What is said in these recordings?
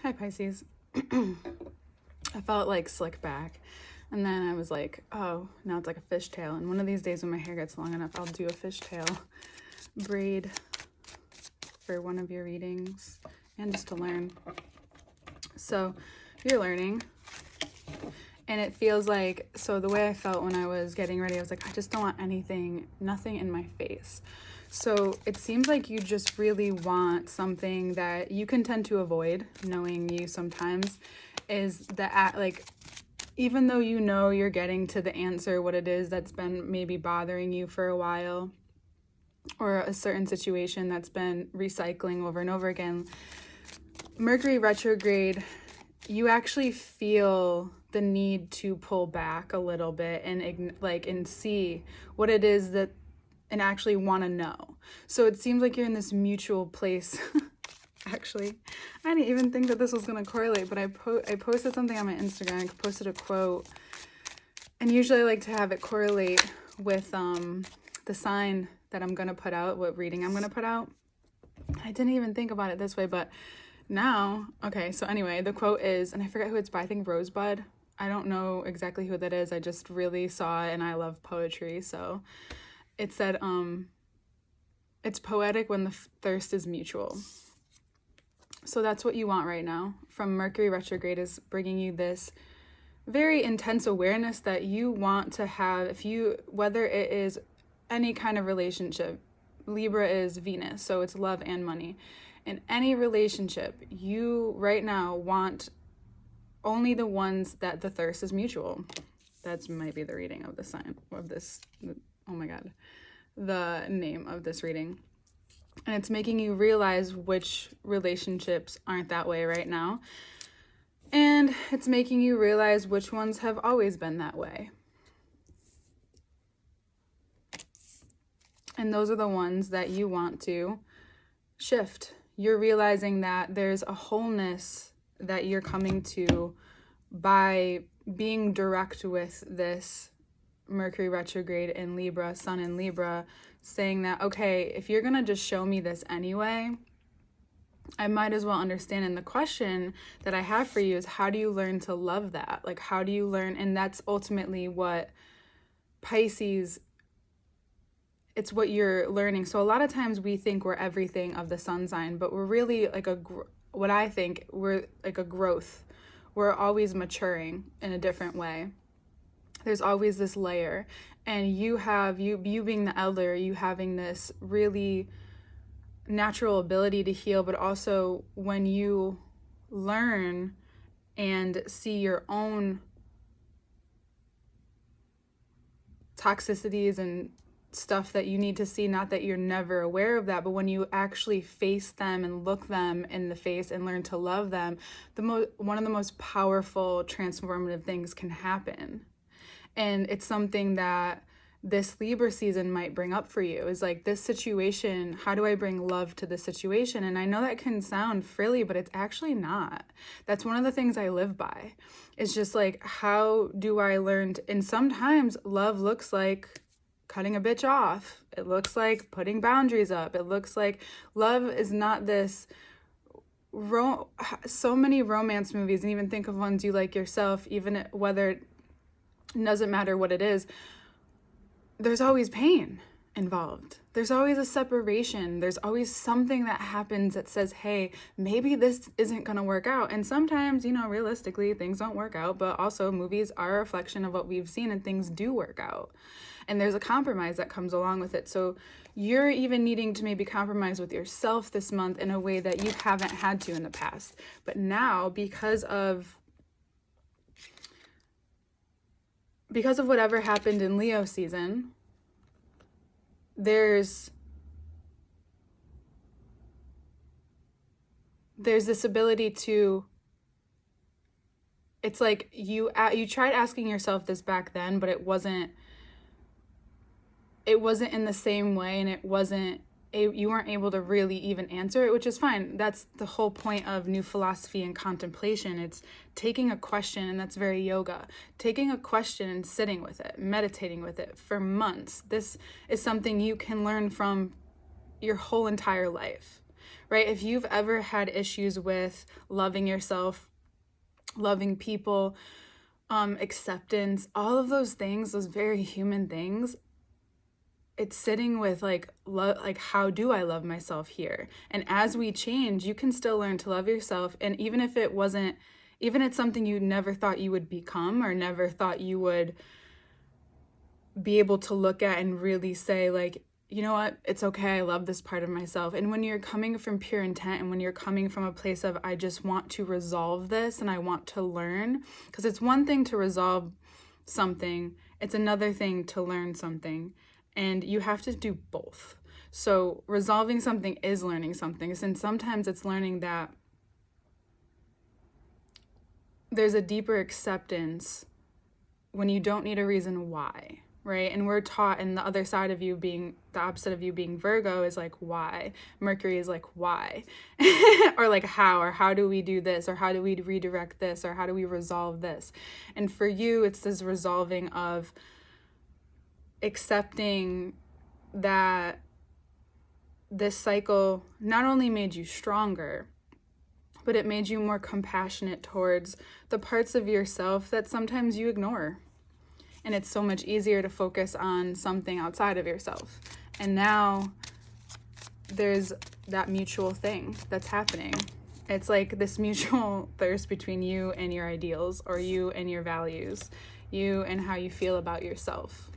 Hi, Pisces. I felt like slick back. And then I was like, oh, now it's like a fishtail. And one of these days when my hair gets long enough, I'll do a fishtail braid for one of your readings and just to learn. So you're learning. And it feels like, so the way I felt when I was getting ready, I was like, I just don't want nothing in my face. So it seems like you just really want something that you can tend to avoid, knowing you sometimes, is that, like, even though you know you're getting to the answer, what it is that's been maybe bothering you for a while, or a certain situation that's been recycling over and over again, Mercury retrograde, you actually feel the need to pull back a little bit and see what it is that, and actually want to know. So it seems like you're in this mutual place. Actually, I didn't even think that this was going to correlate, but I posted something on my Instagram. I posted a quote, and usually I like to have it correlate with the sign that I'm going to put out, what reading I'm going to put out. I didn't even think about it this way, but now, okay, so anyway, the quote is, and I forget who it's by, I think Rosebud. I don't know exactly who that is. I just really saw it, and I love poetry, so it said, it's poetic when the thirst is mutual. So that's what you want right now from Mercury retrograde, is bringing you this very intense awareness that you want to have, whether it is any kind of relationship. Libra is Venus, so it's love and money. In any relationship, you right now want only the ones that the thirst is mutual. That might be the reading of the sign of this. Oh my God, the name of this reading. And it's making you realize which relationships aren't that way right now. And it's making you realize which ones have always been that way. And those are the ones that you want to shift. You're realizing that there's a wholeness that you're coming to by being direct with this Mercury retrograde in Libra, Sun in Libra, saying that, okay, if you're going to just show me this anyway, I might as well understand. And the question that I have for you is, how do you learn to love that? Like, how do you learn? And that's ultimately what Pisces, it's what you're learning. So a lot of times we think we're everything of the sun sign, but we're really like what I think, we're like a growth. We're always maturing in a different way. There's always this layer, and you being the elder, you having this really natural ability to heal, but also when you learn and see your own toxicities and stuff that you need to see, not that you're never aware of that, but when you actually face them and look them in the face and learn to love them, one of the most powerful transformative things can happen. And it's something that this Libra season might bring up for you, is like, this situation, how do I bring love to the situation? And I know that can sound frilly, but it's actually not. That's one of the things I live by. It's just like, how do I learn and sometimes love looks like cutting a bitch off. It looks like putting boundaries up. It looks like love is not this so many romance movies, and even think of ones you like yourself, even whether it doesn't matter what it is, there's always pain involved. There's always a separation. There's always something that happens that says, hey, maybe this isn't going to work out. And sometimes, realistically, things don't work out, but also movies are a reflection of what we've seen, and things do work out. And there's a compromise that comes along with it. So you're even needing to maybe compromise with yourself this month in a way that you haven't had to in the past. But now, because of whatever happened in Leo season, there's this ability to, it's like you tried asking yourself this back then, but it wasn't in the same way, and you weren't able to really even answer it, which is fine. That's the whole point of new philosophy and contemplation. It's taking a question, and that's very yoga. Taking a question and sitting with it, meditating with it for months. This is something you can learn from your whole entire life, right? If you've ever had issues with loving yourself, loving people, acceptance, all of those things, those very human things, it's sitting with like how do I love myself here? And as we change, you can still learn to love yourself. And even if it's something you never thought you would become, or never thought you would be able to look at and really say like, you know what, it's okay, I love this part of myself. And when you're coming from pure intent, and when you're coming from a place of, I just want to resolve this and I want to learn, because it's one thing to resolve something, it's another thing to learn something, and you have to do both. So resolving something is learning something, and sometimes it's learning that there's a deeper acceptance when you don't need a reason why, right? And we're taught, and the other side of you being, the opposite of you being Virgo, is like, why? Mercury is like, why? Or like, how do we do this? Or how do we redirect this? Or how do we resolve this? And for you, it's this resolving of accepting that this cycle not only made you stronger, but it made you more compassionate towards the parts of yourself that sometimes you ignore. And it's so much easier to focus on something outside of yourself. And now there's that mutual thing that's happening. It's like this mutual thirst between you and your ideals, or you and your values, you and how you feel about yourself.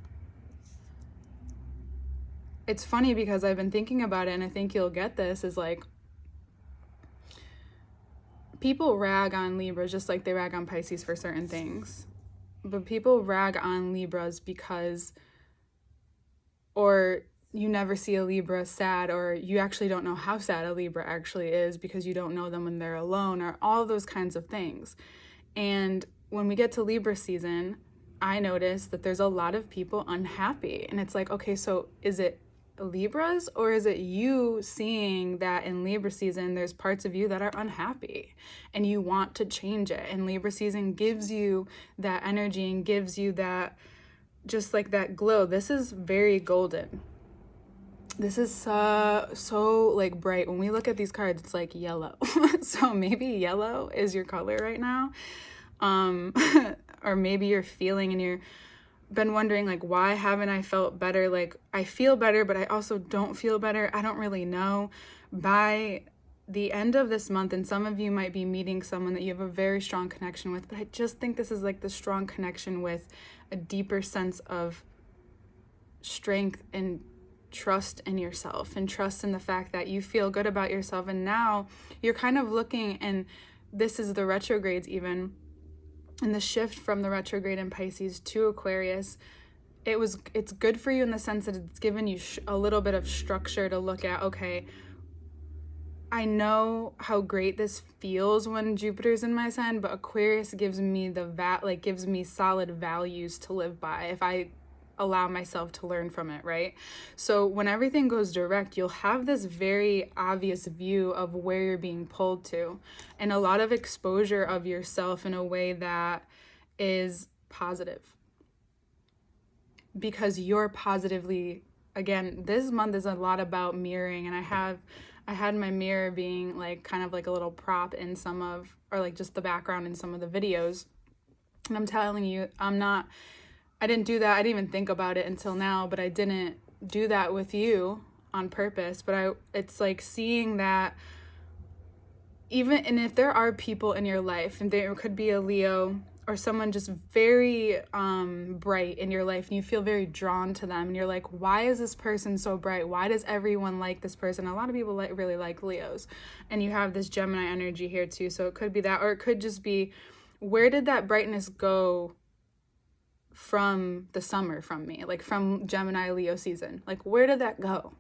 It's funny because I've been thinking about it, and I think you'll get this, is like, people rag on Libras just like they rag on Pisces for certain things. But people rag on Libras because, or you never see a Libra sad, or you actually don't know how sad a Libra actually is because you don't know them when they're alone, or all those kinds of things. And when we get to Libra season, I notice that there's a lot of people unhappy. And it's like, okay, so is it Libras, or is it you seeing that in Libra season there's parts of you that are unhappy and you want to change it? And Libra season gives you that energy and gives you that, just like that glow. This is very golden. This is so like bright. When we look at these cards, it's like yellow. So maybe yellow is your color right now. Or maybe you're feeling, and you're been wondering like, why haven't I felt better? Like, I feel better, but I also don't feel better. I don't really know. By the end of this month, and some of you might be meeting someone that you have a very strong connection with, but I just think this is like the strong connection with a deeper sense of strength and trust in yourself, and trust in the fact that you feel good about yourself. And now you're kind of looking, and this is the retrogrades even, and the shift from the retrograde in Pisces to Aquarius, it's good for you in the sense that it's given you a little bit of structure to look at, okay, I know how great this feels when Jupiter's in my sign, but Aquarius gives me gives me solid values to live by if I allow myself to learn from it, right? So when everything goes direct, you'll have this very obvious view of where you're being pulled to, and a lot of exposure of yourself in a way that is positive, because you're positively, again, this month is a lot about mirroring. And I had my mirror being like kind of like a little prop in some of, or like just the background in some of the videos. And I'm telling you, I didn't do that. I didn't even think about it until now, but I didn't do that with you on purpose. But it's like seeing that and if there are people in your life, and there could be a Leo or someone just very bright in your life, and you feel very drawn to them, and you're like, why is this person so bright? Why does everyone like this person? A lot of people really like Leos, and you have this Gemini energy here too. So it could be that, or it could just be, where did that brightness go from the summer from me, like from Gemini Leo season? Like, where did that go?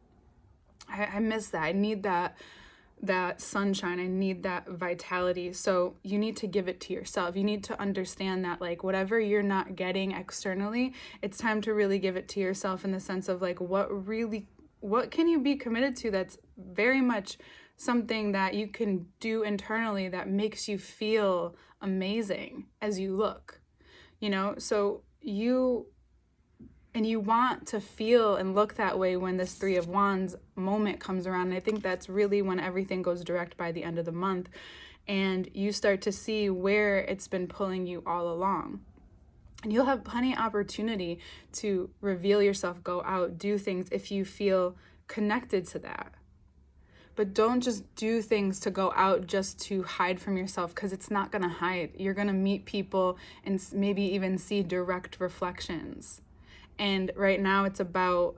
I miss that. I need that sunshine. I need that vitality. So you need to give it to yourself. You need to understand that, like, whatever you're not getting externally, it's time to really give it to yourself, in the sense of like, what can you be committed to that's very much something that you can do internally that makes you feel amazing as you look, you know? So you And you want to feel and look that way when this Three of Wands moment comes around. And I think that's really when everything goes direct by the end of the month. And you start to see where it's been pulling you all along. And you'll have plenty of opportunity to reveal yourself, go out, do things if you feel connected to that. But don't just do things to go out just to hide from yourself, because it's not going to hide. You're going to meet people and maybe even see direct reflections. And right now it's about,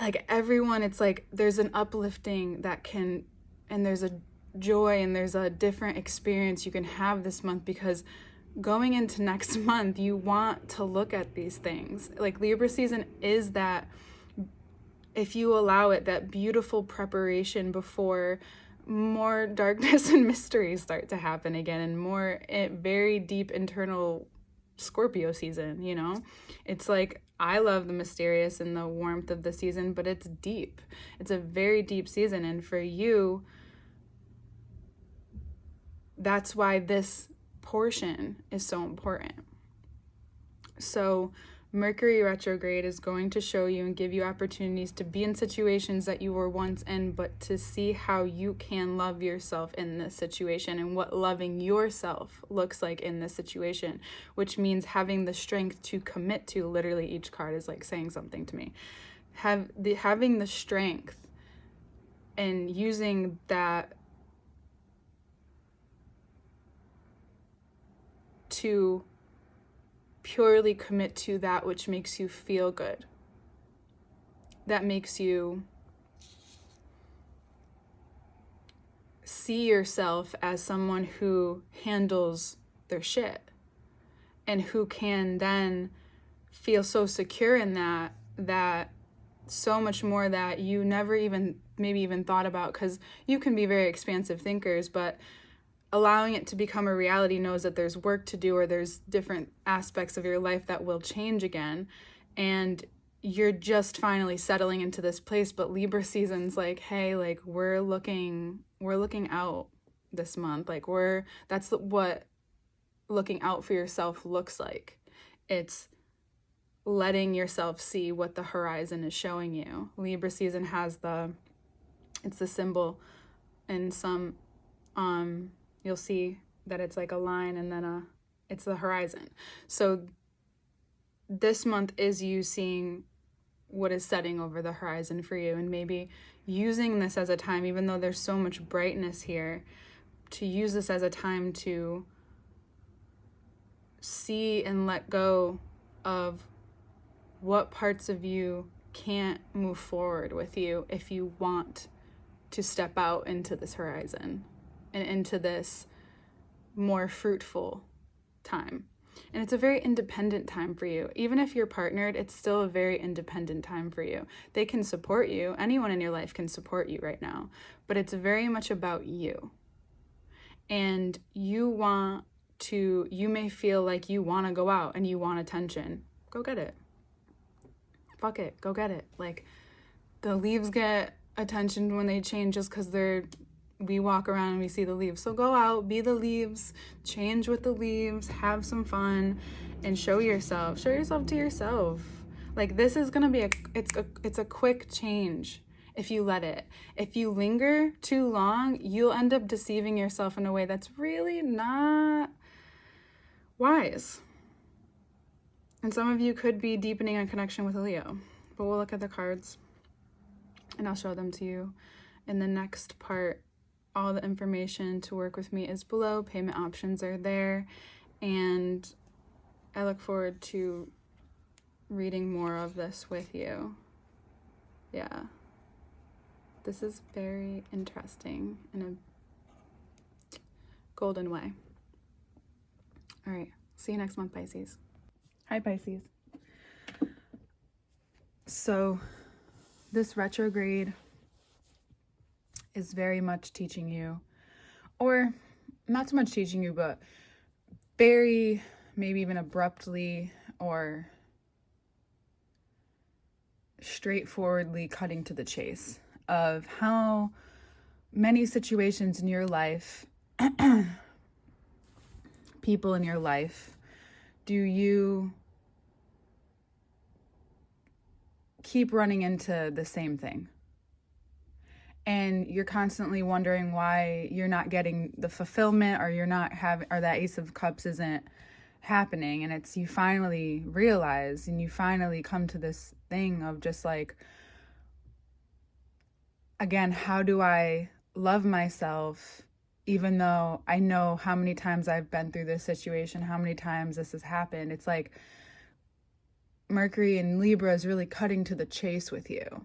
like, everyone, it's like there's an uplifting that can, and there's a joy and there's a different experience you can have this month, because going into next month, you want to look at these things. Like, Libra season is that, if you allow it, that beautiful preparation before more darkness and mysteries start to happen again, and more very deep internal Scorpio season, you know? It's like, I love the mysterious and the warmth of the season, but it's deep. It's a very deep season, and for you, that's why this portion is so important. So Mercury retrograde is going to show you and give you opportunities to be in situations that you were once in, but to see how you can love yourself in this situation and what loving yourself looks like in this situation, which means having the strength to commit to. Literally, each card is like saying something to me. Having the strength and using that to purely commit to that which makes you feel good, that makes you see yourself as someone who handles their shit and who can then feel so secure in that so much more that you never even maybe even thought about, because you can be very expansive thinkers, but allowing it to become a reality knows that there's work to do, or there's different aspects of your life that will change again, and you're just finally settling into this place. But Libra season's like, hey, like, we're looking out this month. Like, that's what looking out for yourself looks like. It's letting yourself see what the horizon is showing you. Libra season has it's the symbol in some, you'll see that it's like a line, and then it's the horizon. So this month is you seeing what is setting over the horizon for you, and maybe using this as a time, even though there's so much brightness here, to use this as a time to see and let go of what parts of you can't move forward with you if you want to step out into this horizon and into this more fruitful time. And it's a very independent time for you. Even if you're partnered, it's still a very independent time for you. They can support you. Anyone in your life can support you right now. But it's very much about you. And you may feel like you want to go out and you want attention. Go get it. Fuck it. Go get it. Like, the leaves get attention when they change just because we walk around and we see the leaves. So go out, be the leaves, change with the leaves, have some fun, and show yourself to yourself. Like, this is gonna be it's a quick change if you let it. If you linger too long, you'll end up deceiving yourself in a way that's really not wise. And some of you could be deepening a connection with a Leo, but we'll look at the cards and I'll show them to you in the next part. All the information to work with me is below. Payment options are there. And I look forward to reading more of this with you. Yeah. This is very interesting in a golden way. All right. See you next month, Pisces. Hi, Pisces. So this retrograde is very much teaching you, or not so much teaching you, but very maybe even abruptly or straightforwardly cutting to the chase of how many situations in your life, people in your life, do you keep running into the same thing. And you're constantly wondering why you're not getting the fulfillment, or you're not having, or that Ace of Cups isn't happening. And it's, you finally realize, and you finally come to this thing of just like, again, how do I love myself even though I know how many times I've been through this situation, how many times this has happened? It's like Mercury in Libra is really cutting to the chase with you.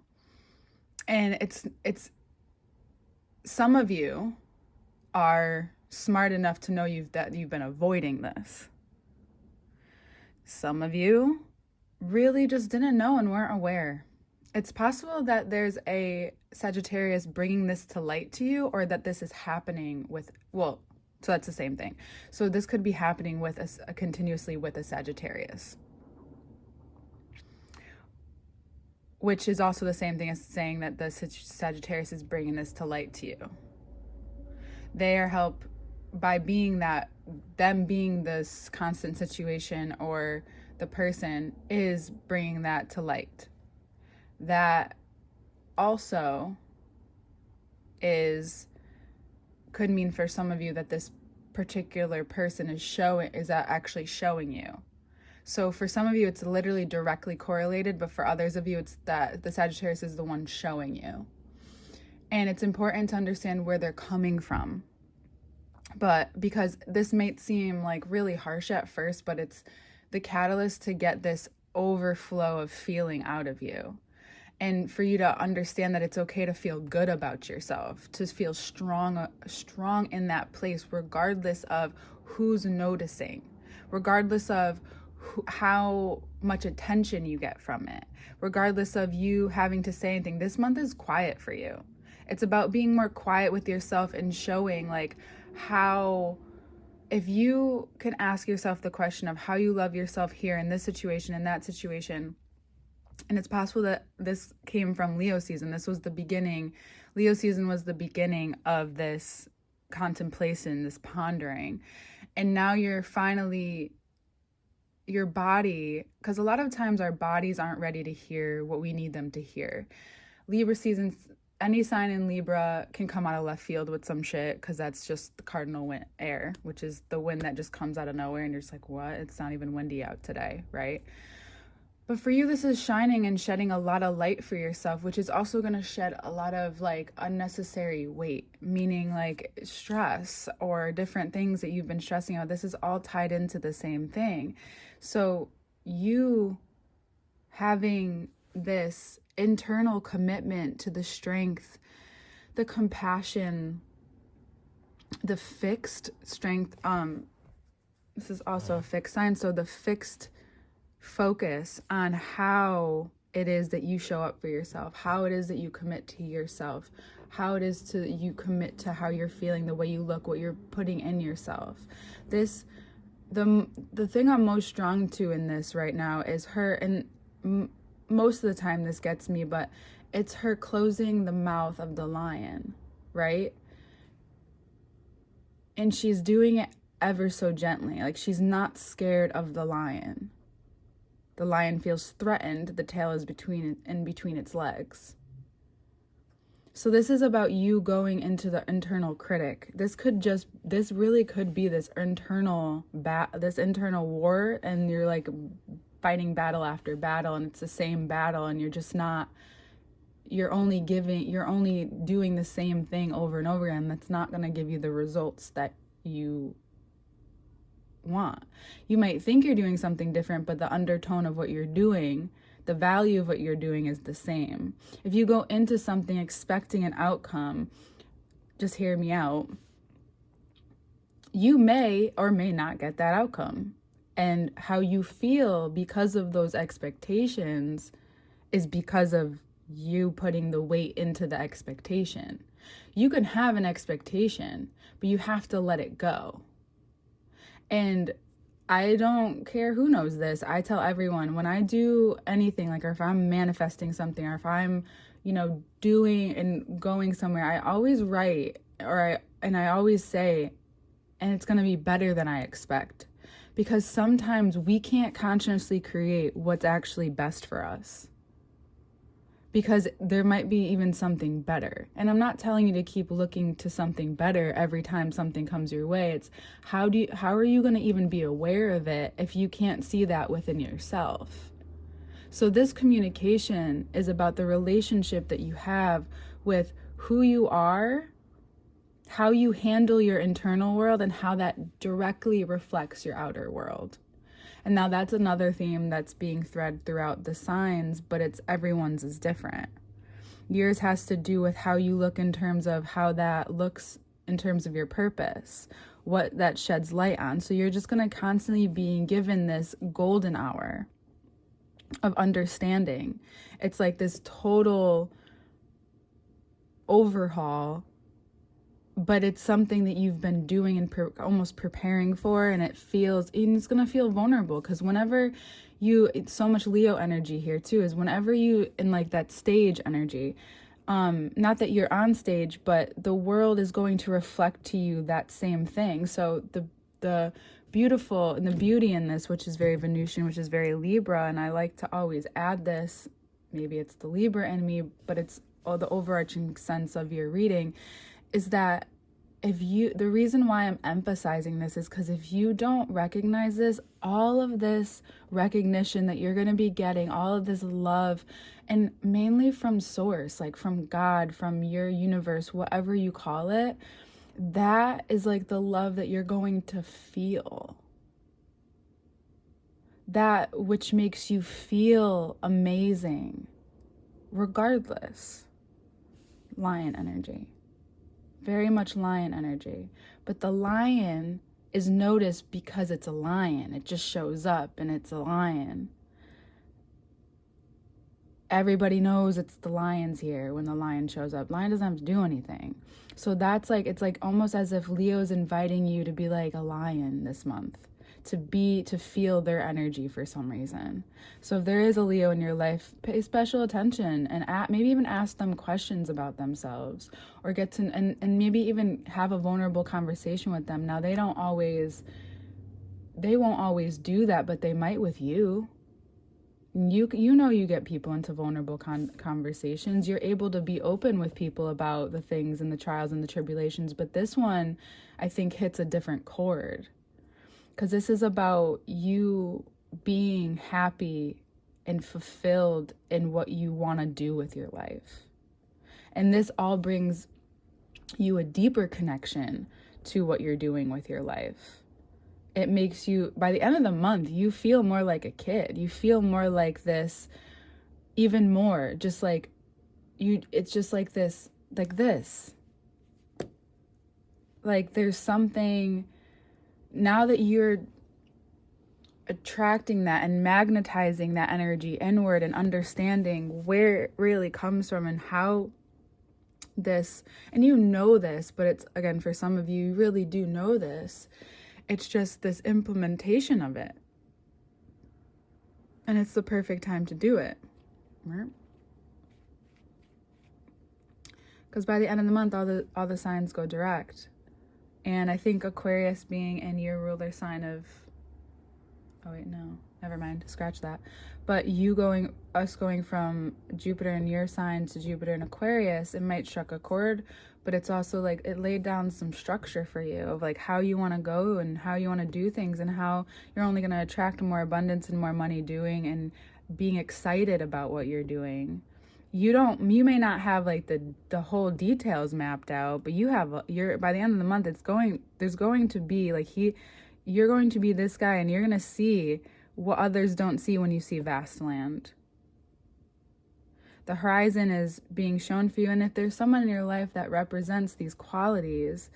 And it's some of you are smart enough to know that you've been avoiding this. Some of you really just didn't know and weren't aware. It's possible that there's a Sagittarius bringing this to light to you, or that this is happening with, well, so that's the same thing. So this could be happening with continuously with a Sagittarius, which is also the same thing as saying that the Sagittarius is bringing this to light to you. They are helped by being that, them being this constant situation, or the person is bringing that to light. That also could mean for some of you that this particular person is actually showing you. So for some of you, it's literally directly correlated, but for others of you, it's that the Sagittarius is the one showing you. And it's important to understand where they're coming from. But because this might seem like really harsh at first, but it's the catalyst to get this overflow of feeling out of you. And for you to understand that it's okay to feel good about yourself, to feel strong in that place, regardless of who's noticing, regardless of how much attention you get from it, regardless of you having to say anything. This month is quiet for you. It's about being more quiet with yourself and showing like how, if you can ask yourself the question of how you love yourself here in this situation, in that situation. And it's possible that this came from Leo season. This was the beginning. Leo season was the beginning of this contemplation, this pondering. And now you're finally, your body, because a lot of times our bodies aren't ready to hear what we need them to hear. Libra season, any sign in Libra can come out of left field with some shit, because that's just the cardinal wind, air, which is the wind that just comes out of nowhere and you're just like, what? It's not even windy out today, right? But for you, this is shining and shedding a lot of light for yourself, which is also going to shed a lot of like unnecessary weight, meaning like stress or different things that you've been stressing out. This is all tied into the same thing. So you having this internal commitment to the strength, the compassion, the fixed strength. This is also a fixed sign. So the fixed focus on how it is that you show up for yourself, how it is that you commit to yourself, how it is to you commit to how you're feeling, the way you look, what you're putting in yourself. The thing I'm most drawn to in this right now is her, and most of the time this gets me, but it's her closing the mouth of the lion, right? And she's doing it ever so gently, like she's not scared of the lion. The lion feels threatened. The tail is in between its legs. So this is about you going into the internal critic. This really could be this internal war, and you're like fighting battle after battle, and it's the same battle, and you're only doing the same thing over and over again. That's not going to give you the results that you want. You might think you're doing something different, but the undertone of what you're doing, the value of what you're doing is the same. If you go into something expecting an outcome, just hear me out, you may or may not get that outcome. And how you feel because of those expectations is because of you putting the weight into the expectation. You can have an expectation, but you have to let it go. And I don't care who knows this. I tell everyone when I do anything, like, or if I'm manifesting something, or if I'm, doing and going somewhere, I always write, and I always say, and it's going to be better than I expect. Because sometimes we can't consciously create what's actually best for us. because there might be even something better. And I'm not telling you to keep looking to something better every time something comes your way. It's how are you going to even be aware of it if you can't see that within yourself? So this communication is about the relationship that you have with who you are, how you handle your internal world, and how that directly reflects your outer world. And now that's another theme that's being threaded throughout the signs, but everyone's is different. Yours has to do with how you look in terms of how that looks in terms of your purpose, what that sheds light on. So you're just going to constantly being given this golden hour of understanding. It's like this total overhaul, but it's something that you've been doing and almost preparing for, and it's going to feel vulnerable, because whenever it's so much Leo energy here too, is whenever you in like that stage energy, not that you're on stage, but the world is going to reflect to you that same thing. So the beautiful and the beauty in this, which is very Venusian, which is very Libra, and I like to always add this, maybe it's the Libra in me, but it's all the overarching sense of your reading, is that the reason why I'm emphasizing this is because if you don't recognize this, all of this recognition that you're going to be getting, all of this love, and mainly from source, like from God, from your universe, whatever you call it, that is like the love that you're going to feel. That which makes you feel amazing, regardless. Lion energy. Very much lion energy. But the lion is noticed because it's a lion. It just shows up and it's a lion. Everybody knows it's the lions here when the lion shows up. Lion doesn't have to do anything. So that's like, it's like almost as if Leo's inviting you to be like a lion this month. To feel their energy for some reason. So if there is a Leo in your life, pay special attention and maybe even ask them questions about themselves, or get to and maybe even have a vulnerable conversation with them. Now they won't always do that, but they might with you. You know, you get people into vulnerable conversations. You're able to be open with people about the things and the trials and the tribulations, but this one I think hits a different chord. Because this is about you being happy and fulfilled in what you want to do with your life. And this all brings you a deeper connection to what you're doing with your life. It makes you, by the end of the month, you feel more like a kid. You feel more like this, even more, just like it's just like this. Like there's something... Now that you're attracting that and magnetizing that energy inward and understanding where it really comes from and how this, and you know this, but it's, again, for some of you, you really do know this. It's just this implementation of it. And it's the perfect time to do it. Because by the end of the month, all the signs go direct. And I think Aquarius being in your ruler sign of, oh wait, no, never mind, scratch that. But us going from Jupiter in your sign to Jupiter in Aquarius, it might struck a chord, but it's also like it laid down some structure for you of like how you want to go and how you want to do things, and how you're only going to attract more abundance and more money doing and being excited about what you're doing. You may not have like the whole details mapped out, but by the end of the month, there's going to be like you're going to be this guy, and you're going to see what others don't see when you see vast land. The horizon is being shown for you, and if there's someone in your life that represents these qualities,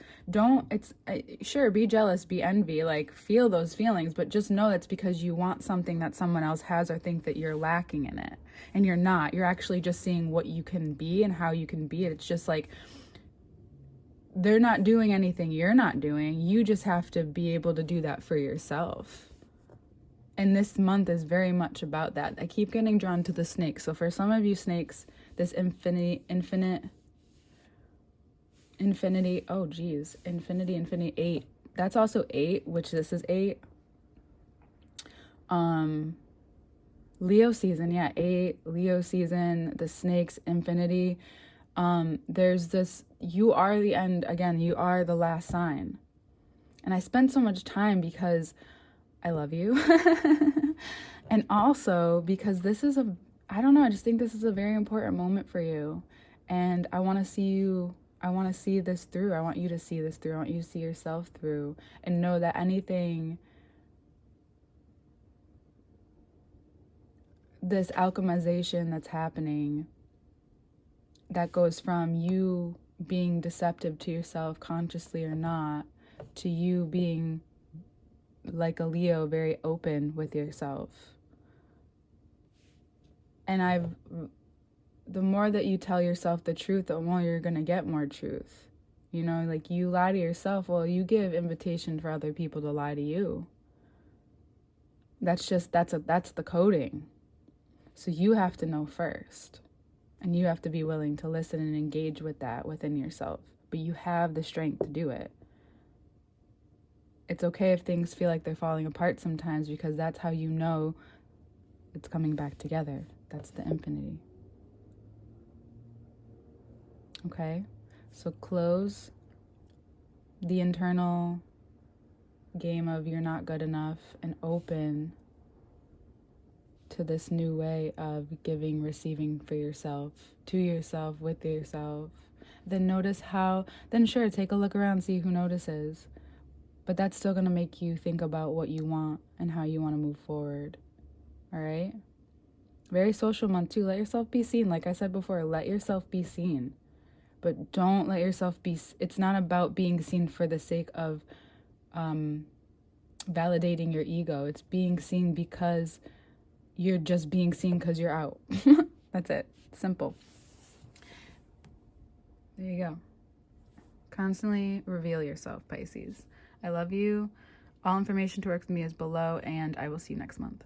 sure, be jealous, be envy, like feel those feelings, but just know it's because you want something that someone else has or think that you're lacking in it, and you're not. You're actually just seeing what you can be and how you can be it. It's just like they're not doing anything you're not doing. You just have to be able to do that for yourself. And this month is very much about that. I keep getting drawn to the snake. So for some of you snakes, this infinity, oh geez, infinity, 8. That's also 8, which this is 8. Leo season, yeah, 8, Leo season, the snakes, infinity. There's this, you are the end, again, you are the last sign. And I spend so much time because I love you. And also because this is I don't know, I just think this is a very important moment for you. And I want to see you, I want to see this through. I want you to see this through. I want you to see yourself through and know that anything, this alchemization that's happening, that goes from you being deceptive to yourself, consciously or not, to you being like a Leo, very open with yourself. And the more that you tell yourself the truth, the more you're going to get more truth. You know, like you lie to yourself, well, you give invitation for other people to lie to you. That's the coding. So you have to know first. And you have to be willing to listen and engage with that within yourself. But you have the strength to do it. It's okay if things feel like they're falling apart sometimes, because that's how you know it's coming back together. That's the infinity. Okay? So close the internal game of you're not good enough and open to this new way of giving, receiving for yourself, to yourself, with yourself. Then notice how, then sure, take a look around, see who notices. But that's still going to make you think about what you want and how you want to move forward. All right? Very social month too. Let yourself be seen. Like I said before, let yourself be seen. But don't let yourself be, it's not about being seen for the sake of validating your ego. It's being seen because you're just being seen because you're out. That's it. Simple. There you go. Constantly reveal yourself, Pisces. I love you. All information to work with me is below, and I will see you next month.